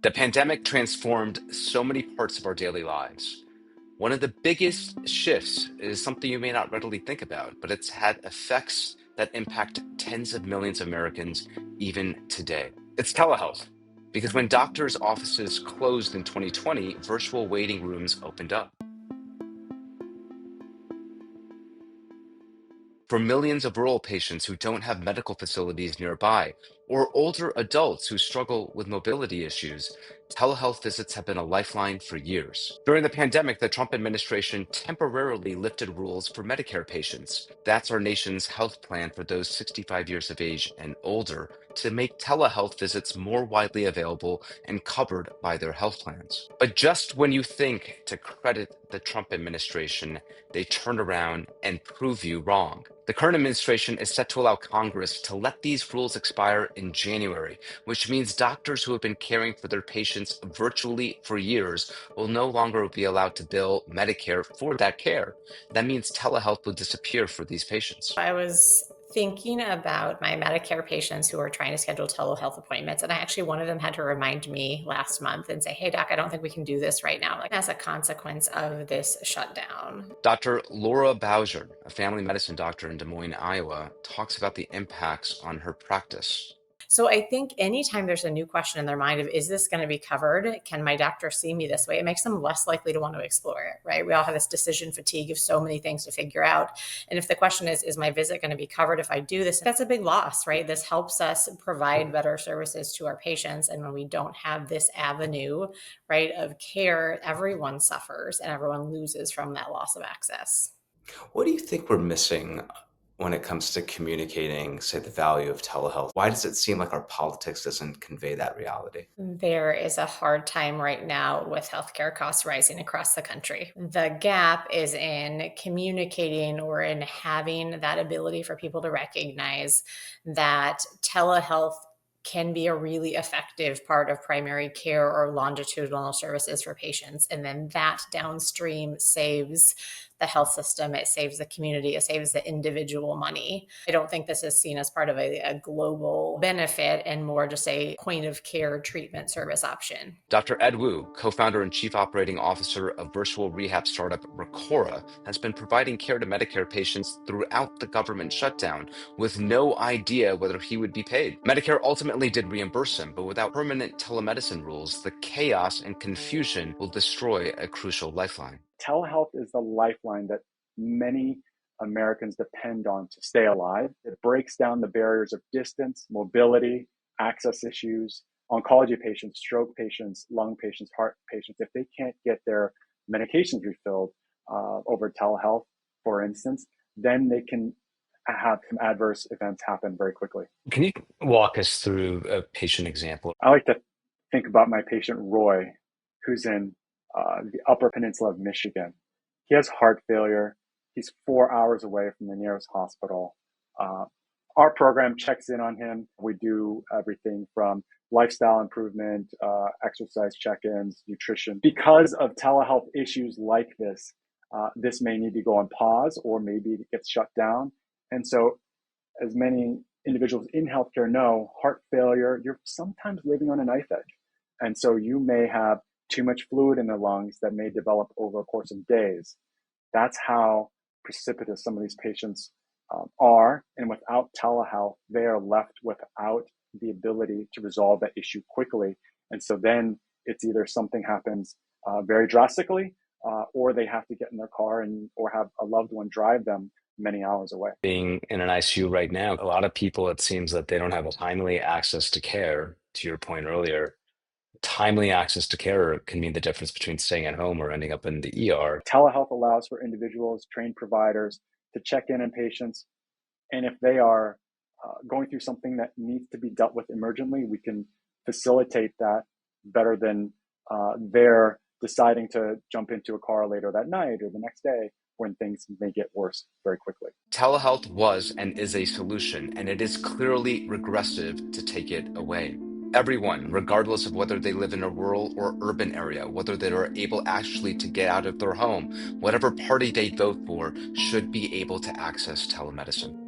The pandemic transformed so many parts of our daily lives. One of the biggest shifts is something you may not readily think about, but it's had effects that impact tens of millions of Americans even today. It's telehealth. Because when doctors' offices closed in 2020, virtual waiting rooms opened up. For millions of rural patients who don't have medical facilities nearby, or older adults who struggle with mobility issues, telehealth visits have been a lifeline for years. During the pandemic, the Trump administration temporarily lifted rules for Medicare patients. That's our nation's health plan for those 65 years of age and older to make telehealth visits more widely available and covered by their health plans. But just when you think to credit the Trump administration, they turn around and prove you wrong. The current administration is set to allow Congress to let these rules expire in January, which means doctors who have been caring for their patients virtually for years will no longer be allowed to bill Medicare for that care. That means telehealth will disappear for these patients. I was thinking about my Medicare patients who are trying to schedule telehealth appointments. And actually, one of them had to remind me last month and say, "Hey, doc, I don't think we can do this right now," like as a consequence of this shutdown. Dr. Laura Bowser, a family medicine doctor in Des Moines, Iowa, talks about the impacts on her practice. So I think anytime there's a new question in their mind of, is this going to be covered? Can my doctor see me this way? It makes them less likely to want to explore it, right? We all have this decision fatigue of so many things to figure out. And if the question is my visit going to be covered if I do this? That's a big loss, right? This helps us provide better services to our patients. And when we don't have this avenue, right, of care, everyone suffers and everyone loses from that loss of access. What do you think we're missing when it comes to communicating, say, the value of telehealth? Why does it seem like our politics doesn't convey that reality? There is a hard time right now with healthcare costs rising across the country. The gap is in communicating or in having that ability for people to recognize that telehealth can be a really effective part of primary care or longitudinal services for patients. And then that downstream saves the health system, it saves the community, it saves the individual money. I don't think this is seen as part of a global benefit and more just a point of care treatment service option. Dr. Ed Wu, co-founder and chief operating officer of virtual rehab startup Recora, has been providing care to Medicare patients throughout the government shutdown with no idea whether he would be paid. Medicare ultimately did reimburse him, but without permanent telemedicine rules, the chaos and confusion will destroy a crucial lifeline. Telehealth is the lifeline that many Americans depend on to stay alive. It breaks down the barriers of distance, mobility, access issues. Oncology patients, stroke patients, lung patients, heart patients, if they can't get their medications refilled over telehealth, for instance, then they can have some adverse events happen very quickly. Can you walk us through a patient example? I like to think about my patient Roy, who's in the Upper Peninsula of Michigan. He has heart failure. He's 4 hours away from the nearest hospital. Our program checks in on him. We do everything from lifestyle improvement, exercise check-ins, nutrition. Because of telehealth issues like this, this may need to go on pause or maybe it gets shut down. And so, as many individuals in healthcare know, heart failure, you're sometimes living on a knife edge. And so you may have too much fluid in the lungs that may develop over a course of days. That's how precipitous some of these patients are. And without telehealth, they are left without the ability to resolve that issue quickly. And so then it's either something happens very drastically, or they have to get in their car or have a loved one drive them many hours away. Being in an ICU right now, a lot of people, it seems that they don't have timely access to care. To your point earlier, timely access to care can mean the difference between staying at home or ending up in the ER. Telehealth allows for individuals, trained providers to check in on patients. And if they are going through something that needs to be dealt with emergently, we can facilitate that better than their deciding to jump into a car later that night or the next day when things may get worse very quickly. Telehealth was and is a solution, and it is clearly regressive to take it away. Everyone, regardless of whether they live in a rural or urban area, whether they are able actually to get out of their home, whatever party they vote for, should be able to access telemedicine.